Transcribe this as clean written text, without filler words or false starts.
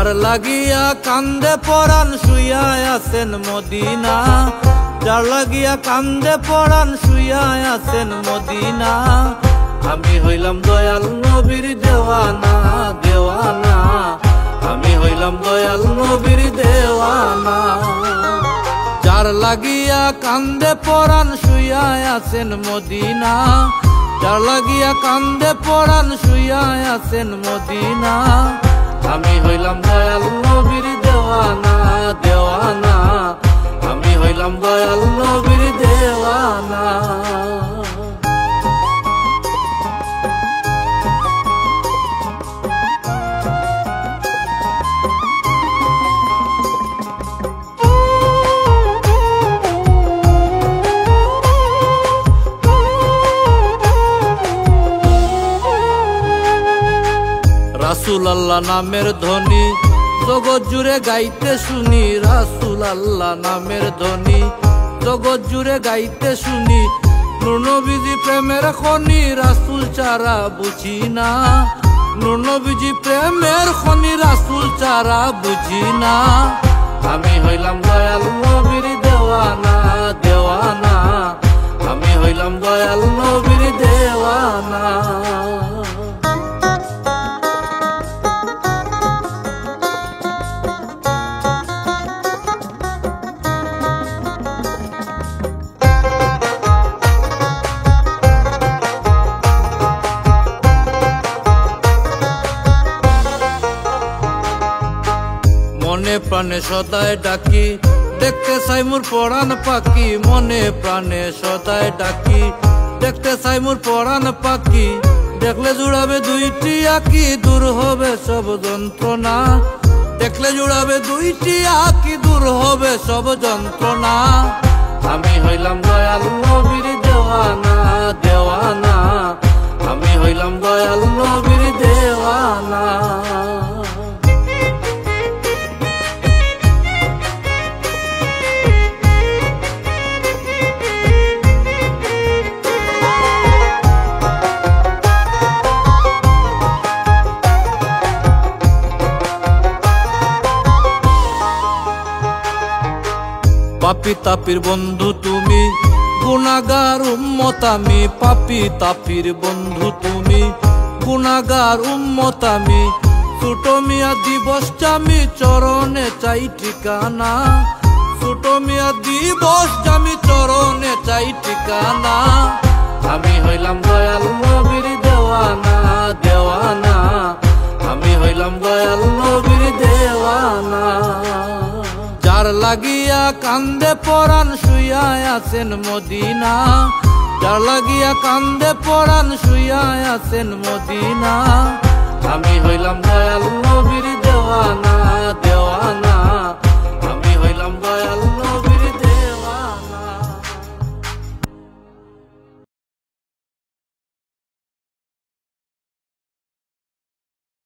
যার লাগিয়া কান্দে পরাণ শুইয়া আছেন মদিনা, যার লাগিয়া কান্দে পরাণ শুইয়া আছেন মদিনা। আমি হইলাম দয়াল নবীর দেওয়ানা দেওয়ানা, আমি হইলাম দয়াল নবীর দেওয়ানা। যার লাগিয়া কান্দে পরাণ শুইয়া আছেন মদিনা, যার লাগিয়া কান্দে পরাণ শুইয়া আছেন মদিনা। আমি হইলাম দয়াল নবীর দেওয়ানা দেওয়ানা, আমি হইলাম দয়াল নবীর দেওয়ানা। রাসূল আল্লাহ নামের ধ্বনি জগৎ জুড়ে গাইতে শুনি, রাসূল আল্লাহ নামের ধ্বনি জগৎ জুড়ে গাইতে শুনি। নূর নবীজি প্রেমের খনি, রাসূল ছাড়া বুঝি না। নূর নবীজি প্রেমের খনি, রাসূল ছাড়া বুঝি না। আমি হইলাম দয়াল নবীর দেওয়ানা দেওয়ানা, আমি হইলাম দয়াল নবীর দেওয়ানা। মনে প্রাণে সদায় ডাকি, দেখতে চাই মোর পরাণ পাখি। মনে প্রাণে সদায় ডাকি, দেখতে চাই মোর পরাণ পাখি। দেখলে জুড়াবে দুইটি আঁকি, দূর হবে সব যন্ত্রণা। দেখলে জুড়াবে দুইটি আঁকি, দূর হবে সব যন্ত্রণা। আমি হইলাম দয়াল নবীর দেওয়ানা দেওয়ানা, আমি হইলাম দয়াল নবীর দেওয়ানা। পাপি তাপির বন্ধু তুমি, গুনাহগার উম্মত আমি। পাপি তাপির বন্ধু তুমি, গুনাহগার উম্মত আমি। ছোট মিয়া দিবস জামি, চরণে চাই ঠিকানা। ছোট মিয়া দিবস জামি, চরণে চাই ঠিকানা। আমি হইলাম দয়াল নবীর দেওয়ানা দেওয়ানা, আমি হইলাম দয়াল নবীর দেওয়ানা। যার লাগিয়া কান্দে পরাণ শুইয়া আছেন মদিনা, যার লাগিয়া কান্দে পরাণ শুইয়া আছেন মদিনা। আমি হইলাম দয়াল নবীর দেওয়ানা।